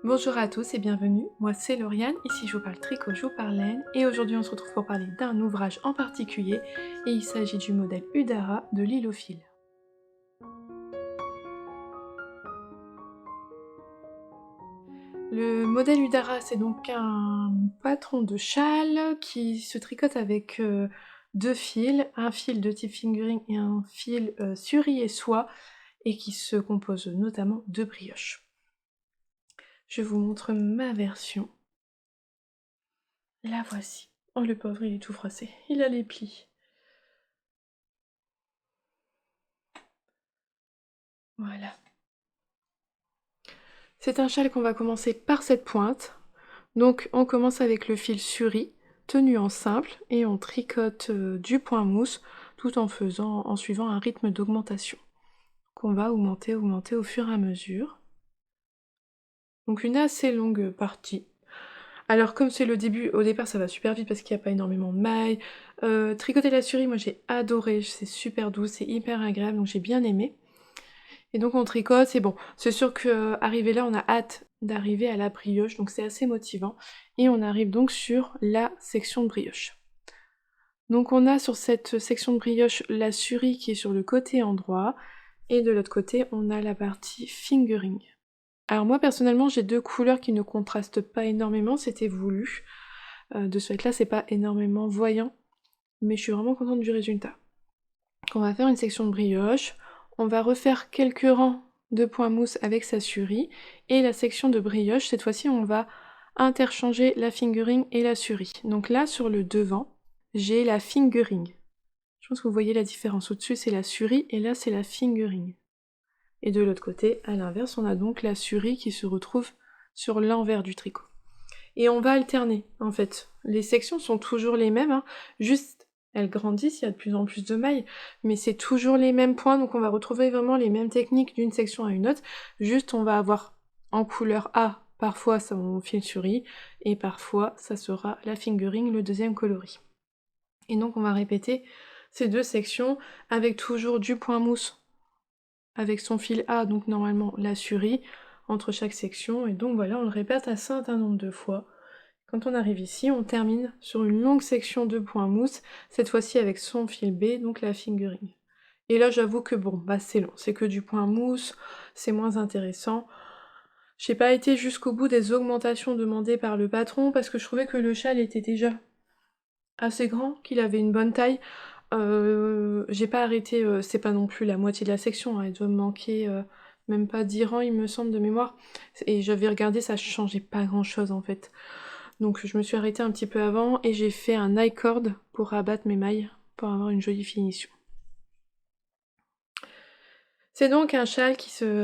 Bonjour à tous et bienvenue, moi c'est Lauriane, ici je vous parle tricot, je vous parle laine et aujourd'hui on se retrouve pour parler d'un ouvrage en particulier et il s'agit du modèle Udara de l'île aux fils. Le modèle Udara c'est donc un patron de châle qui se tricote avec deux fils, un fil de type fingering et un fil suri et soie et qui se compose notamment de brioches. Je vous montre ma version. La voici. Oh le pauvre, il est tout froissé. Il a les plis. Voilà. C'est un châle qu'on va commencer par cette pointe. Donc on commence avec le fil suri, tenu en simple, et on tricote du point mousse tout en suivant un rythme d'augmentation qu'on va augmenter au fur et à mesure. Donc une assez longue partie. Alors comme c'est le début, au départ ça va super vite parce qu'il n'y a pas énormément de mailles. Tricoter la suri, moi j'ai adoré, c'est super doux, c'est hyper agréable, donc j'ai bien aimé. Et donc on tricote, c'est bon. C'est sûr qu'arrivé là, on a hâte d'arriver à la brioche, donc c'est assez motivant. Et on arrive donc sur la section de brioche. Donc on a sur cette section de brioche la suri qui est sur le côté endroit, et de l'autre côté, on a la partie fingering. Alors moi personnellement, j'ai deux couleurs qui ne contrastent pas énormément, c'était voulu. De ce fait-là, c'est pas énormément voyant, mais je suis vraiment contente du résultat. On va faire une section de brioche, on va refaire quelques rangs de points mousse avec sa suri, et la section de brioche, cette fois-ci on va interchanger la fingering et la suri. Donc là sur le devant, j'ai la fingering. Je pense que vous voyez la différence, au-dessus c'est la suri et là c'est la fingering. Et de l'autre côté, à l'inverse, on a donc la suri qui se retrouve sur l'envers du tricot. Et on va alterner en fait. Les sections sont toujours les mêmes, hein, juste elles grandissent, il y a de plus en plus de mailles, mais c'est toujours les mêmes points, donc on va retrouver vraiment les mêmes techniques d'une section à une autre, juste on va avoir en couleur A, parfois ça mon fil suri, et parfois ça sera la fingering, le deuxième coloris. Et donc on va répéter ces deux sections avec toujours du point mousse avec son fil A, donc normalement la suri, entre chaque section, et donc voilà, on le répète un certain nombre de fois. Quand on arrive ici, on termine sur une longue section de points mousse, cette fois-ci avec son fil B, donc la fingering. Et là, j'avoue que bon, bah c'est long, c'est que du point mousse, c'est moins intéressant. J'ai pas été jusqu'au bout des augmentations demandées par le patron parce que je trouvais que le châle était déjà assez grand, qu'il avait une bonne taille. J'ai pas arrêté, c'est pas non plus la moitié de la section, hein, il doit me manquer même pas 10 rangs, il me semble, de mémoire. Et j'avais regardé, ça changeait pas grand chose en fait. Donc je me suis arrêtée un petit peu avant et j'ai fait un I-cord pour rabattre mes mailles, pour avoir une jolie finition. C'est donc un châle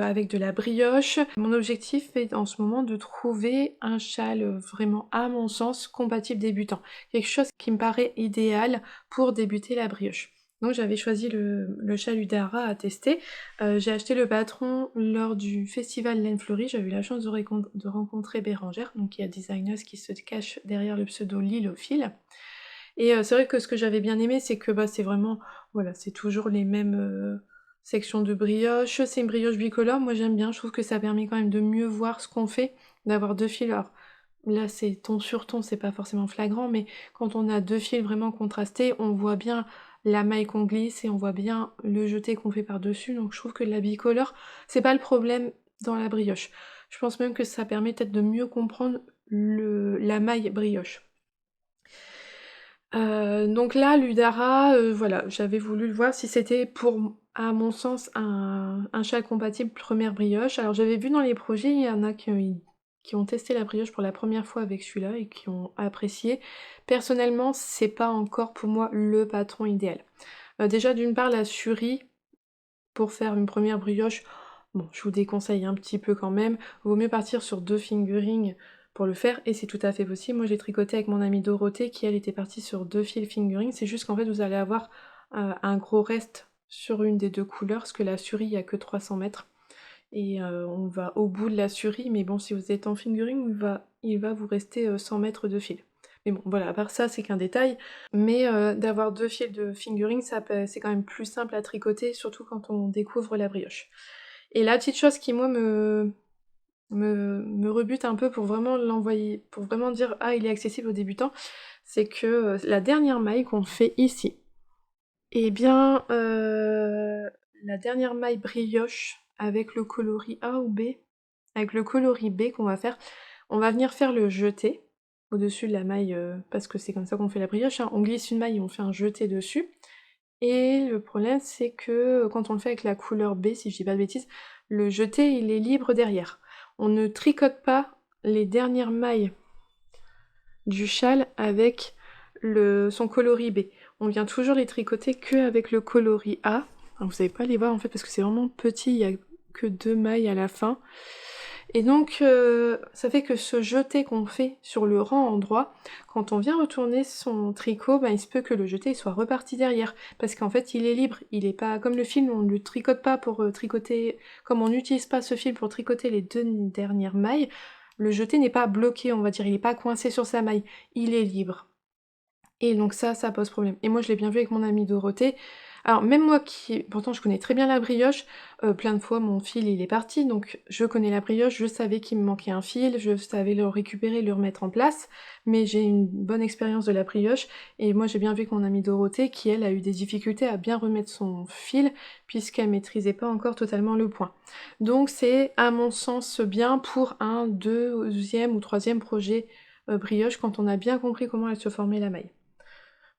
avec de la brioche. Mon objectif est en ce moment de trouver un châle vraiment, à mon sens, compatible débutant. Quelque chose qui me paraît idéal pour débuter la brioche. Donc j'avais choisi le châle Udara à tester. J'ai acheté le patron lors du festival Laine Fleurie. J'avais eu la chance de rencontrer Bérangère, donc qui est designeuse qui se cache derrière le pseudo L'île aux fils. Et c'est vrai que ce que j'avais bien aimé, c'est que bah, c'est vraiment, voilà, c'est toujours les mêmes sections de brioche. C'est une brioche bicolore, moi j'aime bien, je trouve que ça permet quand même de mieux voir ce qu'on fait, d'avoir deux fils. Alors là c'est ton sur ton, c'est pas forcément flagrant, mais quand on a deux fils vraiment contrastés, on voit bien la maille qu'on glisse et on voit bien le jeté qu'on fait par-dessus, donc je trouve que la bicolore, c'est pas le problème dans la brioche. Je pense même que ça permet peut-être de mieux comprendre la maille brioche. Donc là, l'Udara, voilà, j'avais voulu le voir si c'était pour, à mon sens, un châle compatible première brioche. Alors j'avais vu dans les projets, il y en a qui ont testé la brioche pour la première fois avec celui-là et qui ont apprécié. Personnellement, c'est pas encore pour moi le patron idéal. Déjà d'une part la suri, pour faire une première brioche, bon, je vous déconseille un petit peu quand même. Vaut mieux partir sur 2 fingering pour le faire, et c'est tout à fait possible. Moi j'ai tricoté avec mon amie Dorothée qui elle était partie sur 2 fils fingering, c'est juste qu'en fait vous allez avoir un gros reste sur une des deux couleurs, parce que la suri il n'y a que 300 mètres. Et on va au bout de la suri, mais bon si vous êtes en fingering, il va vous rester 100 mètres de fil. Mais bon voilà, à part ça c'est qu'un détail, mais d'avoir deux fils de fingering, c'est quand même plus simple à tricoter, surtout quand on découvre la brioche. Et la petite chose qui moi me rebute un peu pour vraiment l'envoyer, pour vraiment dire: «Ah, il est accessible aux débutants», c'est que, la dernière maille qu'on fait ici, eh bien, la dernière maille brioche avec le coloris A ou B, avec le coloris B qu'on va faire, on va venir faire le jeté au-dessus de la maille, parce que c'est comme ça qu'on fait la brioche, hein. On glisse une maille et on fait un jeté dessus et le problème c'est que, quand on le fait avec la couleur B, si je dis pas de bêtises, le jeté il est libre derrière. On ne tricote pas les dernières mailles du châle avec son coloris B. On vient toujours les tricoter qu'avec le coloris A. Alors, vous savez pas les voir en fait parce que c'est vraiment petit, il y a que 2 mailles à la fin. Et donc ça fait que ce jeté qu'on fait sur le rang endroit, quand on vient retourner son tricot, ben, il se peut que le jeté soit reparti derrière. Parce qu'en fait il est libre, il est pas comme le fil, on ne le tricote pas pour tricoter, comme on n'utilise pas ce fil pour tricoter les 2 dernières mailles, le jeté n'est pas bloqué, on va dire, il est pas coincé sur sa maille, il est libre. Et donc ça pose problème. Et moi je l'ai bien vu avec mon amie Dorothée. Alors même moi qui, pourtant je connais très bien la brioche, plein de fois mon fil il est parti, donc je connais la brioche, je savais qu'il me manquait un fil, je savais le récupérer, le remettre en place, mais j'ai une bonne expérience de la brioche, et moi j'ai bien vu que mon amie Dorothée, qui elle a eu des difficultés à bien remettre son fil, puisqu'elle maîtrisait pas encore totalement le point. Donc c'est à mon sens bien pour un deuxième ou troisième projet brioche, quand on a bien compris comment elle se formait la maille.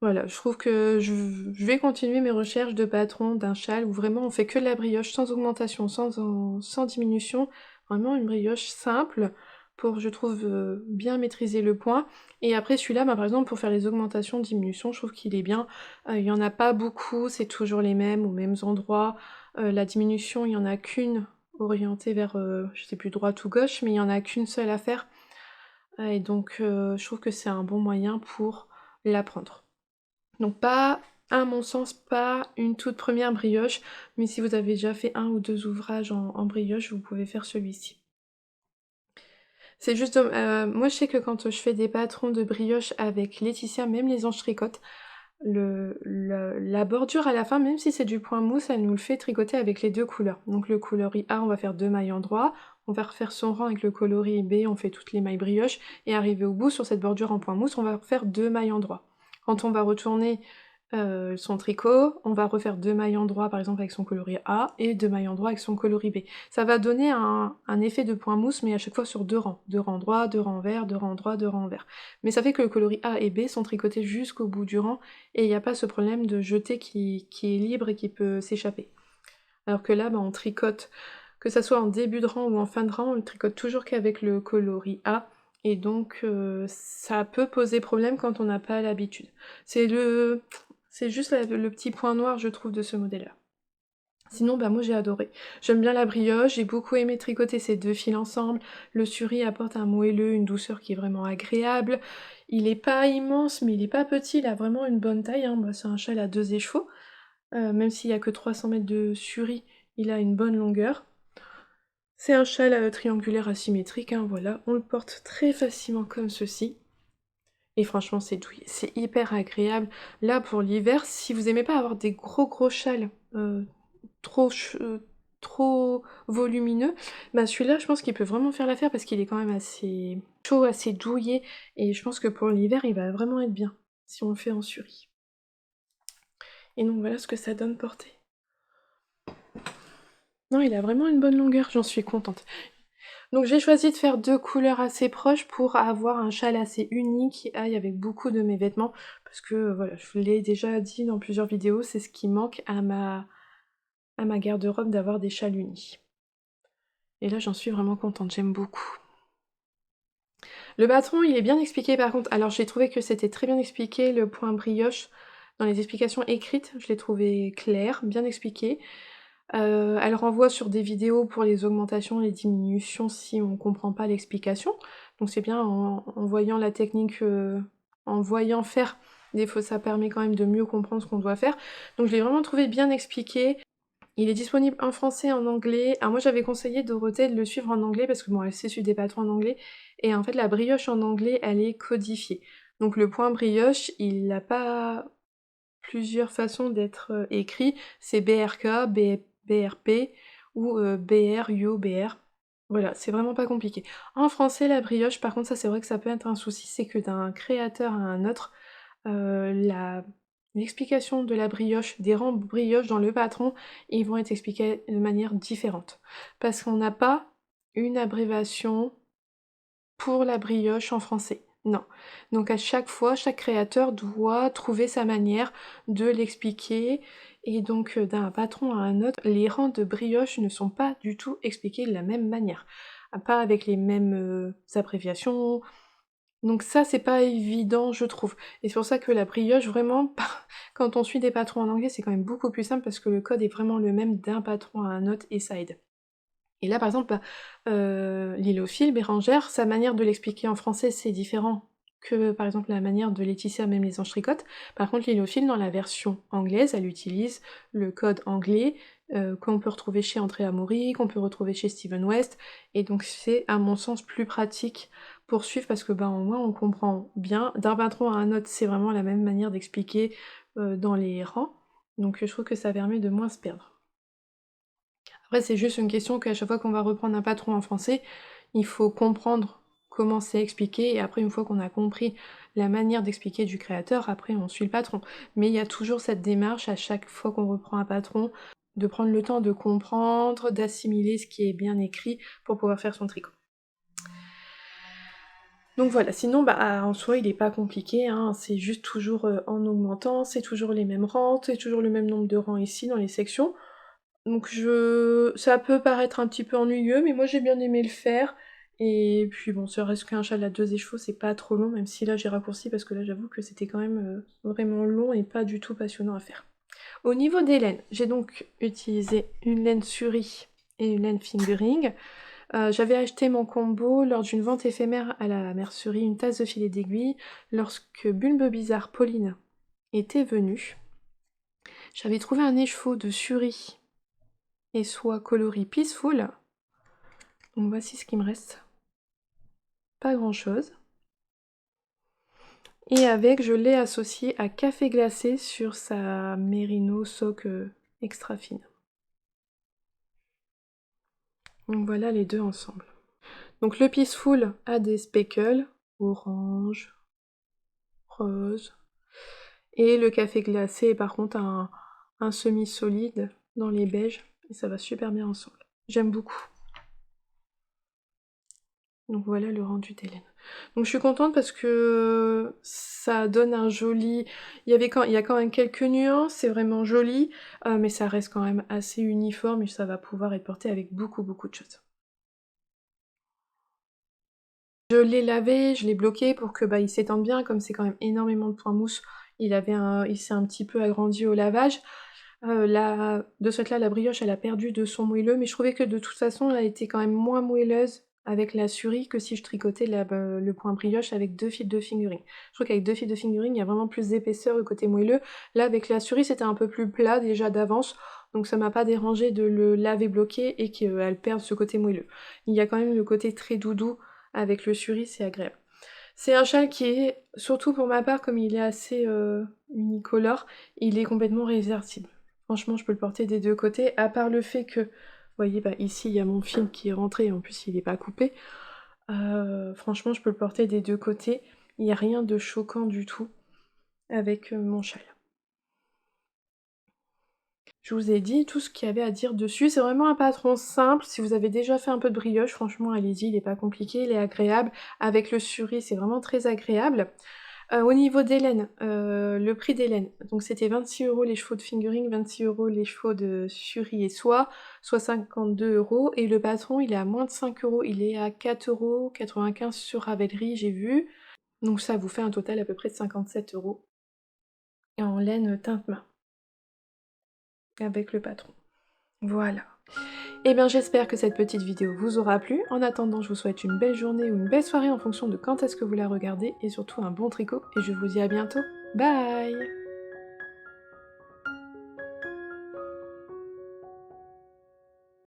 Voilà, je trouve que je vais continuer mes recherches de patron d'un châle où vraiment on fait que de la brioche sans augmentation, sans diminution, vraiment une brioche simple pour, je trouve, bien maîtriser le point. Et après celui-là, bah, par exemple, pour faire les augmentations, diminutions, je trouve qu'il est bien. Il y en a pas beaucoup, c'est toujours les mêmes, aux mêmes endroits. La diminution, il y en a qu'une orientée vers, je sais plus, droite ou gauche, mais il y en a qu'une seule à faire. Et donc je trouve que c'est un bon moyen pour l'apprendre. Donc pas, à mon sens, pas une toute première brioche, mais si vous avez déjà fait 1 ou 2 ouvrages en brioche, vous pouvez faire celui-ci. C'est juste, moi je sais que quand je fais des patrons de brioche avec Laetitia, même les anges tricotent, la bordure à la fin, même si c'est du point mousse, elle nous le fait tricoter avec les 2 couleurs. Donc le coloris A, on va faire 2 mailles endroit, on va refaire son rang avec le coloris B, on fait toutes les mailles brioche, et arrivé au bout, sur cette bordure en point mousse, on va faire 2 mailles endroit. Quand on va retourner son tricot, on va refaire 2 mailles endroit par exemple avec son coloris A, et 2 mailles endroit avec son coloris B. Ça va donner un effet de point mousse, mais à chaque fois sur 2 rangs. 2 rangs droits, 2 rangs envers, 2 rangs droits, 2 rangs envers. Mais ça fait que le coloris A et B sont tricotés jusqu'au bout du rang, et il n'y a pas ce problème de jeté qui est libre et qui peut s'échapper. Alors que là, bah, on tricote, que ça soit en début de rang ou en fin de rang, on le tricote toujours qu'avec le coloris A, et donc ça peut poser problème quand on n'a pas l'habitude. C'est juste le petit point noir, je trouve, de ce modèle-là. Sinon, bah moi j'ai adoré. J'aime bien la brioche, j'ai beaucoup aimé tricoter ces 2 fils ensemble. Le suri apporte un moelleux, une douceur qui est vraiment agréable. Il est pas immense, mais il est pas petit, il a vraiment une bonne taille, hein. Bah, c'est un châle à 2 écheveaux. Même s'il y a que 300 mètres de suri, il a une bonne longueur. C'est un châle triangulaire asymétrique, hein, voilà. On le porte très facilement comme ceci. Et franchement, c'est douillet, c'est hyper agréable. Là, pour l'hiver, si vous aimez pas avoir des gros châles trop, trop volumineux, bah celui-là, je pense qu'il peut vraiment faire l'affaire parce qu'il est quand même assez chaud, assez douillet, et je pense que pour l'hiver, il va vraiment être bien, si on le fait en suri. Et donc voilà ce que ça donne porté. Non, il a vraiment une bonne longueur, j'en suis contente. Donc j'ai choisi de faire 2 couleurs assez proches pour avoir un châle assez unique qui aille avec beaucoup de mes vêtements, parce que voilà, je vous l'ai déjà dit dans plusieurs vidéos, c'est ce qui manque à ma garde-robe, d'avoir des châles unis. Et là j'en suis vraiment contente, j'aime beaucoup. Le patron il est bien expliqué par contre, alors j'ai trouvé que c'était très bien expliqué le point brioche, dans les explications écrites, je l'ai trouvé clair, bien expliqué. Elle renvoie sur des vidéos pour les augmentations, les diminutions si on comprend pas l'explication. Donc c'est bien en voyant la technique, en voyant faire, des fois ça permet quand même de mieux comprendre ce qu'on doit faire. Donc je l'ai vraiment trouvé bien expliqué. Il est disponible en français, en anglais. Alors moi j'avais conseillé Dorothée de le suivre en anglais parce que bon elle sait suivre des patrons en anglais. Et en fait la brioche en anglais elle est codifiée. Donc le point brioche il n'a pas plusieurs façons d'être écrit. C'est BRK, BRP ou BR, UO, BR. Voilà, c'est vraiment pas compliqué. En français, la brioche, par contre, ça c'est vrai que ça peut être un souci, c'est que d'un créateur à un autre, la l'explication de la brioche, des rangs brioche dans le patron, ils vont être expliqués de manière différente. Parce qu'on n'a pas une abréviation pour la brioche en français. Non. Donc à chaque fois, chaque créateur doit trouver sa manière de l'expliquer et donc d'un patron à un autre, les rangs de brioche ne sont pas du tout expliqués de la même manière. Pas avec les mêmes abréviations. Donc ça, c'est pas évident, je trouve. Et c'est pour ça que la brioche, vraiment, quand on suit des patrons en anglais, c'est quand même beaucoup plus simple parce que le code est vraiment le même d'un patron à un autre et ça aide. Et là, par exemple, Lilofil, Bérangère, sa manière de l'expliquer en français, c'est différent que, par exemple, la manière de Laetitia, même les anges tricotent. Par contre, Lilofil, dans la version anglaise, elle utilise le code anglais qu'on peut retrouver chez Andrea Mori, qu'on peut retrouver chez Steven West, et donc c'est, à mon sens, plus pratique pour suivre, parce que, ben, au moins, on comprend bien. D'un patron à un autre, c'est vraiment la même manière d'expliquer dans les rangs, donc je trouve que ça permet de moins se perdre. Après, c'est juste une question qu'à chaque fois qu'on va reprendre un patron en français, il faut comprendre comment c'est expliqué, et après, une fois qu'on a compris la manière d'expliquer du créateur, après, on suit le patron. Mais il y a toujours cette démarche, à chaque fois qu'on reprend un patron, de prendre le temps de comprendre, d'assimiler ce qui est bien écrit pour pouvoir faire son tricot. Donc voilà, sinon, bah, en soi, il est pas compliqué, hein, c'est juste toujours en augmentant, c'est toujours les mêmes rangs, c'est toujours le même nombre de rangs ici dans les sections. Donc ça peut paraître un petit peu ennuyeux, mais moi j'ai bien aimé le faire. Et puis bon, ça reste qu'un châle à 2 écheveaux, c'est pas trop long, même si là j'ai raccourci parce que là j'avoue que c'était quand même vraiment long et pas du tout passionnant à faire. Au niveau des laines, j'ai donc utilisé une laine Suri et une laine fingering. J'avais acheté mon combo lors d'une vente éphémère à la mercerie, une tasse de filet d'aiguille, lorsque Bulbe Bizarre Pauline était venue. J'avais trouvé un écheveau de Suri et soie coloris Peaceful. Donc voici ce qui me reste. Pas grand chose. Et avec, je l'ai associé à café glacé sur sa Merino sock extra fine. Donc voilà les deux ensemble. Donc le Peaceful a des speckles, orange, rose. Et le café glacé est par contre un semi-solide dans les beiges. Et ça va super bien ensemble. J'aime beaucoup. Donc voilà le rendu des laines. Donc je suis contente parce que ça donne un joli... Il y a quand même quelques nuances, c'est vraiment joli, mais ça reste quand même assez uniforme et ça va pouvoir être porté avec beaucoup de choses. Je l'ai lavé, je l'ai bloqué pour que il s'étende bien, comme c'est quand même énormément de point mousse, il s'est un petit peu agrandi au lavage. De ce fait-là, la brioche, elle a perdu de son moelleux, mais je trouvais que de toute façon, elle était quand même moins moelleuse avec la Suri que si je tricotais le point brioche avec 2 fils de fingering. Je trouve qu'avec 2 fils de fingering, il y a vraiment plus d'épaisseur le côté moelleux. Là, avec la Suri, c'était un peu plus plat déjà d'avance, donc ça m'a pas dérangé de le laver bloqué et qu'elle perde ce côté moelleux. Il y a quand même le côté très doudou avec le Suri, c'est agréable. C'est un châle qui est, surtout pour ma part, comme il est assez unicolore, il est complètement réversible. Franchement, je peux le porter des deux côtés, à part le fait que, vous voyez, ici, il y a mon fil qui est rentré, en plus, il n'est pas coupé. Franchement, je peux le porter des deux côtés. Il n'y a rien de choquant du tout avec mon châle. Je vous ai dit tout ce qu'il y avait à dire dessus. C'est vraiment un patron simple. Si vous avez déjà fait un peu de brioche, franchement, allez-y, il n'est pas compliqué, il est agréable. Avec le Suri, c'est vraiment très agréable. Au niveau des laines, le prix des laines, donc c'était 26 € les chevaux de fingering, 26 € les chevaux de Suri et soie, soit 52 €. Et le patron, il est à moins de 5 €, il est à 4,95 € sur Ravelry, j'ai vu. Donc ça vous fait un total à peu près de 57 € en laine teinte main avec le patron. Voilà. Et bien j'espère que cette petite vidéo vous aura plu. En attendant, je vous souhaite une belle journée ou une belle soirée en fonction de quand est-ce que vous la regardez et surtout un bon tricot et je vous dis à bientôt. Bye!